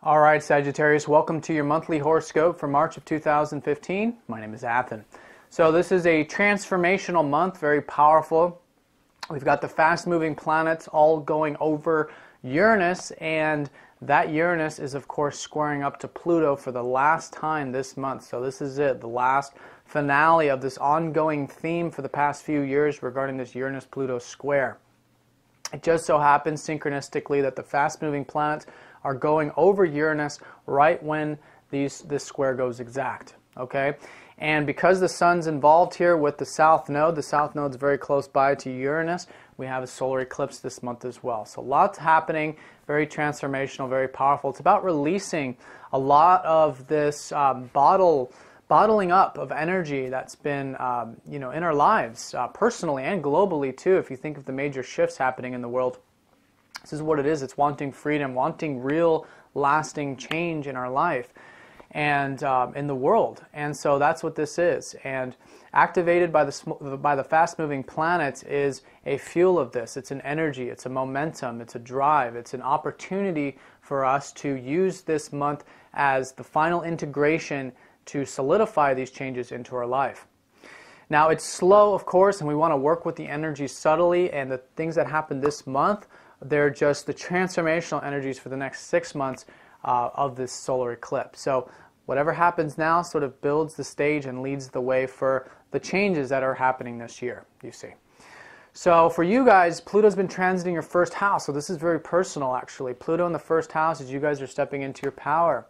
All right, Sagittarius, welcome to your monthly horoscope for March of 2015. My name is Athen. So this is a transformational month, very powerful. We've got the fast-moving planets all going over Uranus, and that Uranus is, of course, squaring up to Pluto for the last time this month. So this is it, the last finale of this ongoing theme for the past few years regarding this Uranus-Pluto square. It just so happens synchronistically that the fast-moving planets are going over Uranus right when this square goes exact, okay? And because the sun's involved here with the South Node is very close by to Uranus, we have a solar eclipse this month as well. So lots happening, very transformational, very powerful. It's about releasing a lot of this bottling up of energy that's been in our lives, personally and globally too. If you think of the major shifts happening in the world, this is what it is. It's wanting freedom, wanting real lasting change in our life and in the world. And so that's what this is. And activated by the fast-moving planets is a fuel of this. It's an energy, it's a momentum, it's a drive, it's an opportunity for us to use this month as the final integration to solidify these changes into our life. Now, it's slow, of course, and we want to work with the energy subtly, and the things that happen this month, they're just the transformational energies for the next 6 months of this solar eclipse. So whatever happens now sort of builds the stage and leads the way for the changes that are happening this year, you see. So for you guys, Pluto's been transiting your first house, so this is very personal actually. Pluto in the first house as you guys are stepping into your power.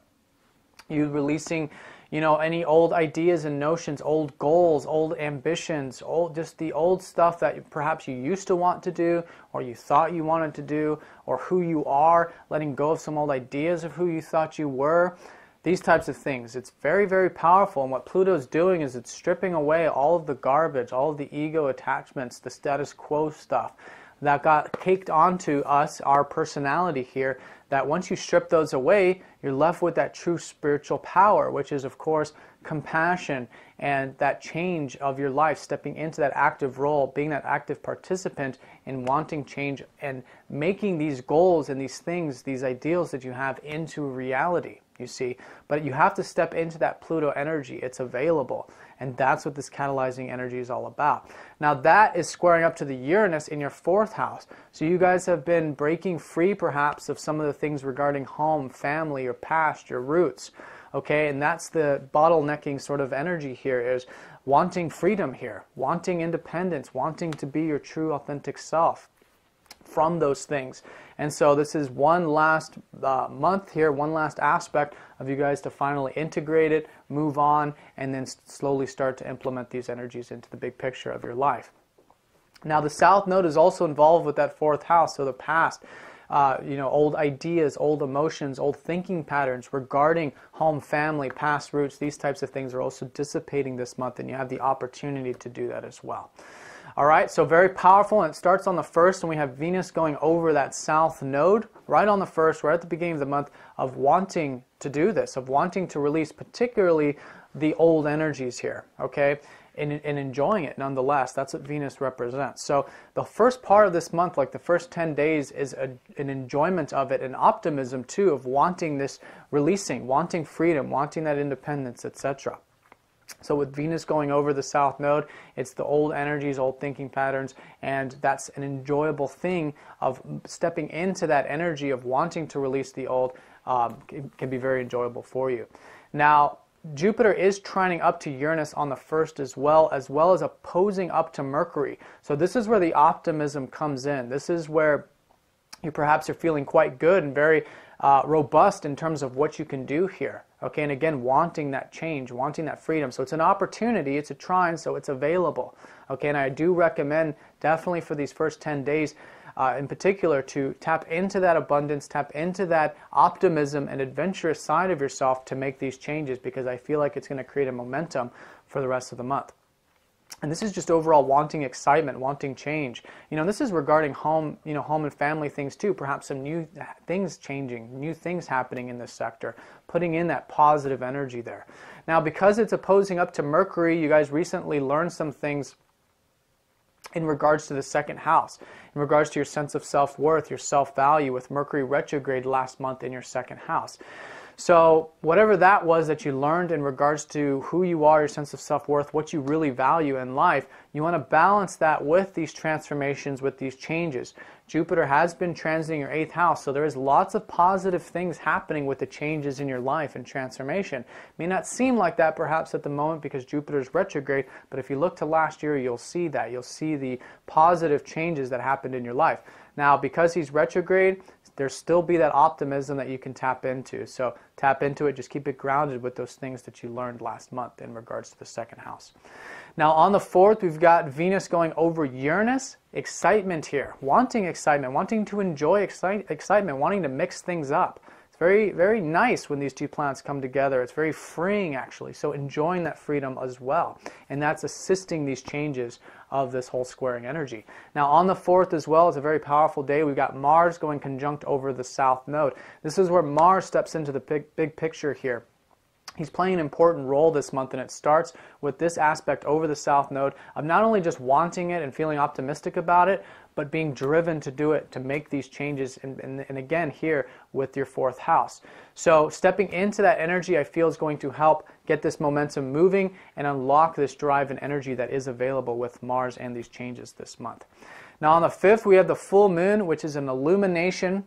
You releasing any old ideas and notions, old goals, old ambitions, just the old stuff that perhaps you used to want to do or you thought you wanted to do, or who you are, letting go of some old ideas of who you thought you were, these types of things. It's very, very powerful, and what Pluto's doing is it's stripping away all of the garbage, all of the ego attachments, the status quo stuff that got caked onto us, our personality here, that once you strip those away, you're left with that true spiritual power, which is, of course, compassion and that change of your life, stepping into that active role, being that active participant in wanting change and making these goals and these things, these ideals that you have into reality, you see. But you have to step into that Pluto energy. It's available. And that's what this catalyzing energy is all about. Now that is squaring up to the Uranus in your 4th house. So you guys have been breaking free perhaps of some of the things regarding home, family, your past, your roots. Okay, and that's the bottlenecking sort of energy here, is wanting freedom here, wanting independence, wanting to be your true authentic self from those things. And so this is one last month here, one last aspect of you guys to finally integrate it, move on, and then slowly start to implement these energies into the big picture of your life. Now the South Node is also involved with that 4th house, so the past, old ideas, old emotions, old thinking patterns regarding home, family, past roots, these types of things are also dissipating this month, and you have the opportunity to do that as well. All right, so very powerful, and it starts on the 1st, and we have Venus going over that South Node right on the 1st, right at the beginning of the month, of wanting to do this, of wanting to release particularly the old energies here, okay, and enjoying it nonetheless. That's what Venus represents. So the first part of this month, like the first 10 days, is an enjoyment of it, an optimism too, of wanting this releasing, wanting freedom, wanting that independence, etc. So with Venus going over the South Node, it's the old energies, old thinking patterns, and that's an enjoyable thing of stepping into that energy of wanting to release the old. Can be very enjoyable for you. Now, Jupiter is trining up to Uranus on the 1st as well as opposing up to Mercury. So this is where the optimism comes in. This is where you perhaps are feeling quite good and very robust in terms of what you can do here. Okay, and again, wanting that change, wanting that freedom. So it's an opportunity, it's a trine, so it's available. Okay, and I do recommend definitely for these first 10 days in particular to tap into that abundance, tap into that optimism and adventurous side of yourself to make these changes, because I feel like it's going to create a momentum for the rest of the month. And this is just overall wanting excitement, wanting change. This is regarding home, home and family things too. Perhaps some new things changing, new things happening in this sector, putting in that positive energy there. Now, because it's opposing up to Mercury, you guys recently learned some things in regards to the second house, in regards to your sense of self-worth, your self-value, with Mercury retrograde last month in your second house. So whatever that was that you learned in regards to who you are, your sense of self-worth, what you really value in life, you want to balance that with these transformations, with these changes. Jupiter has been transiting your 8th house, so there is lots of positive things happening with the changes in your life and transformation. It may not seem like that perhaps at the moment because Jupiter is retrograde, but if you look to last year, you'll see that. You'll see the positive changes that happened in your life. Now, because he's retrograde, there'll still be that optimism that you can tap into. So tap into it, just keep it grounded with those things that you learned last month in regards to the second house. Now on the 4th, we've got Venus going over Uranus. Excitement here, wanting excitement, wanting to enjoy excitement, wanting to mix things up. It's very, very nice when these two planets come together. It's very freeing actually, so enjoying that freedom as well. And that's assisting these changes of this whole squaring energy. Now on the 4th as well, it's a very powerful day. We've got Mars going conjunct over the South Node. This is where Mars steps into the big picture here. He's playing an important role this month, and it starts with this aspect over the South Node of not only just wanting it and feeling optimistic about it, but being driven to do it, to make these changes, and again here with your 4th house. So stepping into that energy, I feel, is going to help get this momentum moving and unlock this drive and energy that is available with Mars and these changes this month. Now on the 5th, we have the full moon, which is an illumination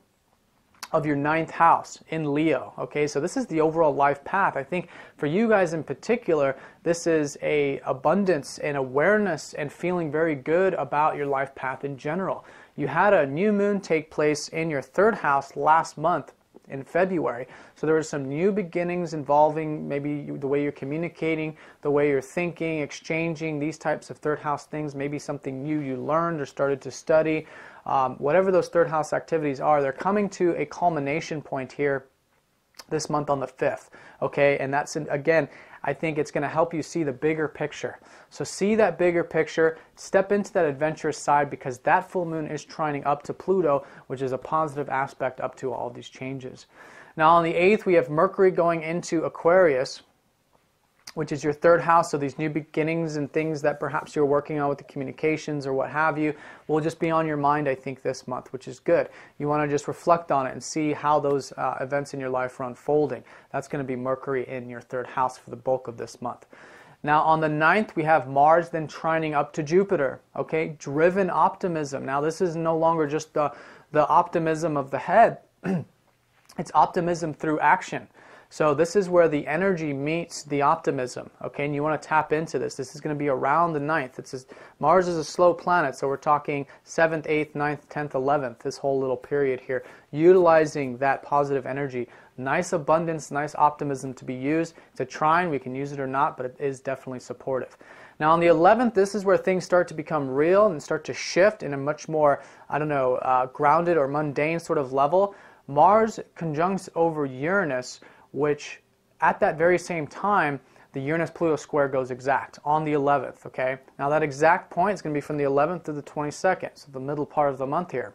of your 9th house in Leo. Okay, so this is the overall life path. I think for you guys in particular, this is a abundance and awareness and feeling very good about your life path in general. You had a new moon take place in your 3rd house last month in February. So there were some new beginnings involving maybe the way you're communicating, the way you're thinking, exchanging, these types of 3rd house things, maybe something new you learned or started to study. Whatever those 3rd house activities are, they're coming to a culmination point here this month on the 5th. Okay, and that's, again, I think it's going to help you see the bigger picture. So see that bigger picture, step into that adventurous side, because that full moon is trining up to Pluto, which is a positive aspect up to all these changes. Now on the 8th, we have Mercury going into Aquarius, which is your 3rd house, so these new beginnings and things that perhaps you're working on with the communications or what have you will just be on your mind, I think, this month, which is good. You want to just reflect on it and see how those events in your life are unfolding. That's going to be Mercury in your 3rd house for the bulk of this month. Now on the 9th, we have Mars then trining up to Jupiter, okay? Driven optimism. Now this is no longer just the optimism of the head. It's optimism through action. So this is where the energy meets the optimism, okay? And you want to tap into this. This is going to be around the 9th. Mars is a slow planet, so we're talking 7th, 8th, 9th, 10th, 11th, this whole little period here, utilizing that positive energy. Nice abundance, nice optimism to be used. It's a trine, we can use it or not, but it is definitely supportive. Now on the 11th, this is where things start to become real and start to shift in a much more, I don't know, grounded or mundane sort of level. Mars conjuncts over Uranus, which at that very same time, the Uranus-Pluto square goes exact on the 11th, okay? Now that exact point is going to be from the 11th to the 22nd, so the middle part of the month here.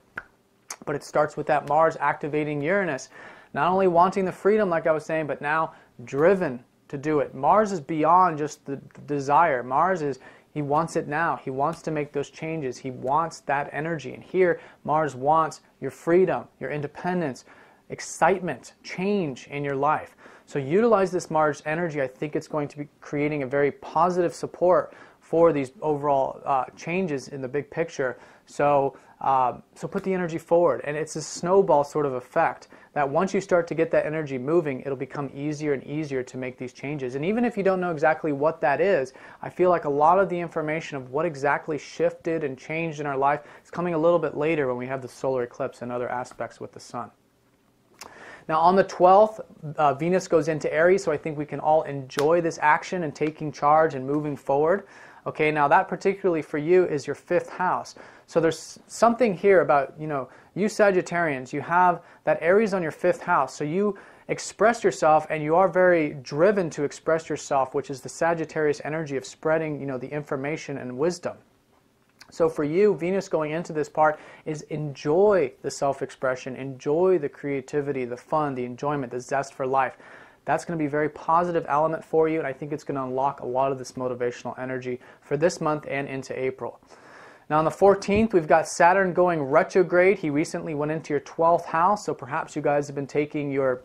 But it starts with that Mars activating Uranus, not only wanting the freedom, like I was saying, but now driven to do it. Mars is beyond just the desire. Mars is, he wants it now. He wants to make those changes. He wants that energy. And here, Mars wants your freedom, your independence, excitement, change in your life. So utilize this Mars energy. I think it's going to be creating a very positive support for these overall changes in the big picture. So put the energy forward. And it's a snowball sort of effect that once you start to get that energy moving, it'll become easier and easier to make these changes. And even if you don't know exactly what that is, I feel like a lot of the information of what exactly shifted and changed in our life is coming a little bit later when we have the solar eclipse and other aspects with the sun. Now on the 12th, Venus goes into Aries, so I think we can all enjoy this action and taking charge and moving forward. Okay, now that particularly for you is your 5th house. So there's something here about, you Sagittarians, you have that Aries on your 5th house. So you express yourself and you are very driven to express yourself, which is the Sagittarius energy of spreading, the information and wisdom. So for you, Venus going into this part is enjoy the self-expression, enjoy the creativity, the fun, the enjoyment, the zest for life. That's going to be a very positive element for you, and I think it's going to unlock a lot of this motivational energy for this month and into April. Now on the 14th, we've got Saturn going retrograde. He recently went into your 12th house, so perhaps you guys have been taking your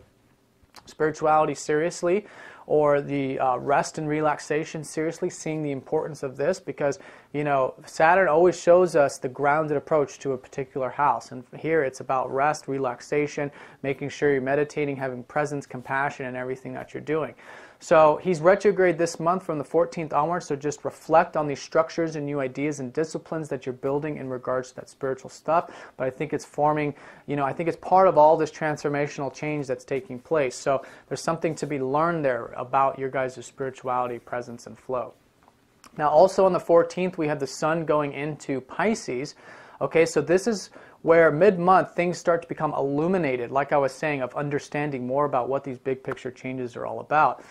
spirituality seriously, or the rest and relaxation seriously, seeing the importance of this, because, you know, Saturn always shows us the grounded approach to a particular house. And here it's about rest, relaxation, making sure you're meditating, having presence, compassion in everything that you're doing. So he's retrograde this month from the 14th onwards, so just reflect on these structures and new ideas and disciplines that you're building in regards to that spiritual stuff. But I think it's forming, you know, I think it's part of all this transformational change that's taking place. So there's something to be learned there about your guys' spirituality, presence, and flow. Now also on the 14th, we have the Sun going into Pisces. Okay, so this is where mid-month things start to become illuminated, like I was saying, of understanding more about what these big picture changes are all about.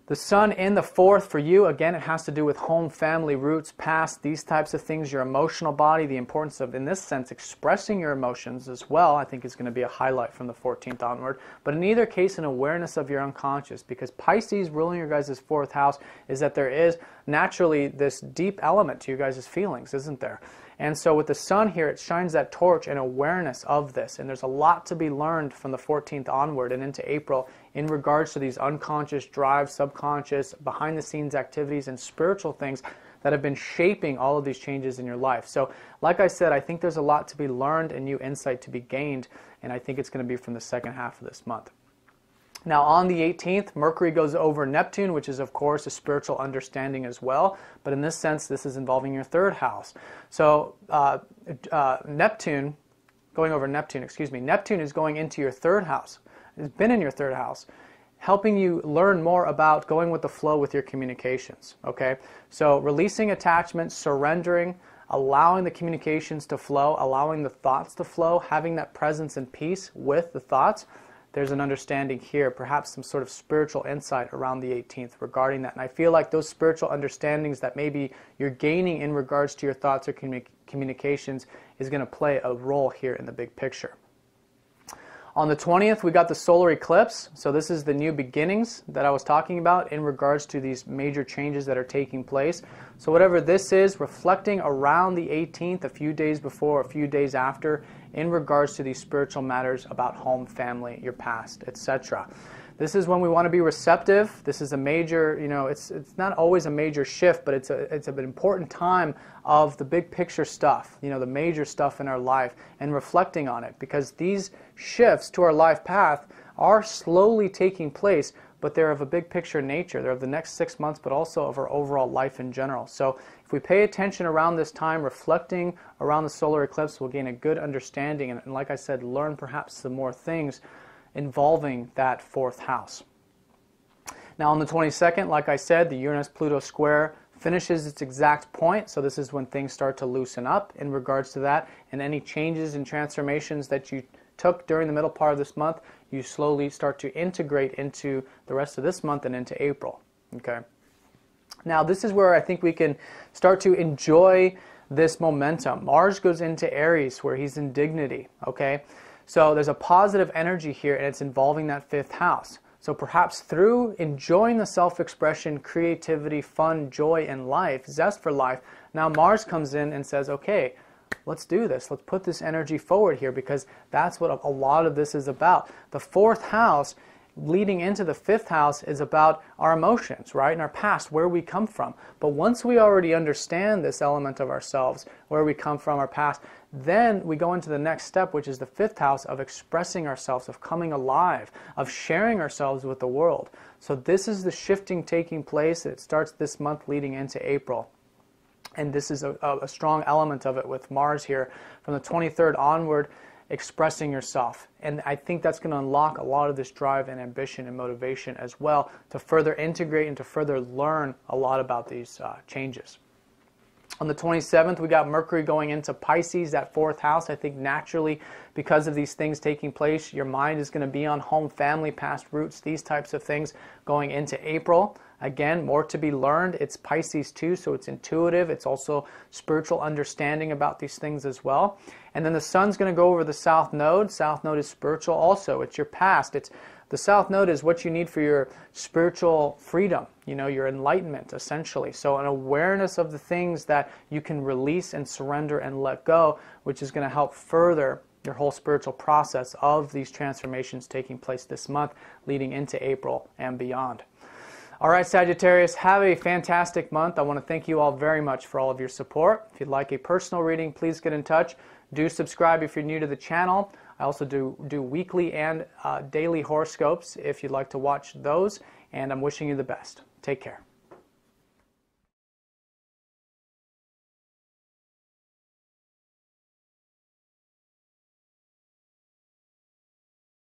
The Sun in the 4th for you, again, it has to do with home, family, roots, past, these types of things, your emotional body, the importance of, in this sense, expressing your emotions as well, I think is going to be a highlight from the 14th onward. But in either case, an awareness of your unconscious, because Pisces ruling your guys' 4th house is that there is naturally this deep element to you guys' feelings, isn't there? And so with the Sun here, it shines that torch and awareness of this. And there's a lot to be learned from the 14th onward and into April in regards to these unconscious drives, subconscious, behind-the-scenes activities, and spiritual things that have been shaping all of these changes in your life. So like I said, I think there's a lot to be learned and new insight to be gained. And I think it's going to be from the second half of this month. Now on the 18th, Mercury goes over Neptune, which is of course a spiritual understanding as well. But in this sense, this is involving your 3rd house. So Neptune, going over Neptune, excuse me, Neptune is going into your 3rd house. It's been in your 3rd house, helping you learn more about going with the flow with your communications. Okay, so releasing attachments, surrendering, allowing the communications to flow, allowing the thoughts to flow, having that presence and peace with the thoughts. There's an understanding here, perhaps some sort of spiritual insight around the 18th regarding that. And I feel like those spiritual understandings that maybe you're gaining in regards to your thoughts or communications is going to play a role here in the big picture. On the 20th, we got the solar eclipse. So this is the new beginnings that I was talking about in regards to these major changes that are taking place. So whatever this is, reflecting around the 18th, a few days before, a few days after, in regards to these spiritual matters about home, family, your past, etc. This is when we want to be receptive. This is a major, you know, it's not always a major shift, but it's an important time of the big picture stuff, you know, the major stuff in our life, and reflecting on it, because these shifts to our life path are slowly taking place, but they're of a big picture nature. They're of the next 6 months, but also of our overall life in general. So if we pay attention around this time, reflecting around the solar eclipse, we'll gain a good understanding, and like I said, learn perhaps some more things involving that 4th house. Now on the 22nd, like I said, the Uranus Pluto square finishes its exact point, so this is when things start to loosen up in regards to that, and any changes and transformations that you took during the middle part of this month, you slowly start to integrate into the rest of this month and into April. Okay. Now this is where I think we can start to enjoy this momentum. Mars goes into Aries, where he's in dignity. Okay. So there's a positive energy here, and it's involving that 5th house. So perhaps through enjoying the self-expression, creativity, fun, joy in life, zest for life, now Mars comes in and says, okay, let's do this. Let's put this energy forward here, because that's what a lot of this is about. The 4th house leading into the 5th house is about our emotions, right? And our past, where we come from. But once we already understand this element of ourselves, where we come from, our past, then we go into the next step, which is the 5th house of expressing ourselves, of coming alive, of sharing ourselves with the world. So this is the shifting taking place. It starts this month leading into April. And this is a strong element of it with Mars here from the 23rd onward, expressing yourself. And I think that's going to unlock a lot of this drive and ambition and motivation as well to further integrate and to further learn a lot about these changes. On the 27th, we got Mercury going into Pisces, that 4th house. I think naturally, because of these things taking place, your mind is going to be on home, family, past roots, these types of things going into April. Again, more to be learned. It's Pisces too, so it's intuitive. It's also spiritual understanding about these things as well. And then the Sun's going to go over the South Node. South Node is spiritual also. It's your past. It's The South Node is what you need for your spiritual freedom, you know, your enlightenment, essentially. So an awareness of the things that you can release and surrender and let go, which is going to help further your whole spiritual process of these transformations taking place this month, leading into April and beyond. All right, Sagittarius, have a fantastic month. I want to thank you all very much for all of your support. If you'd like a personal reading, please get in touch. Do subscribe if you're new to the channel. I also do weekly and daily horoscopes if you'd like to watch those, and I'm wishing you the best. Take care.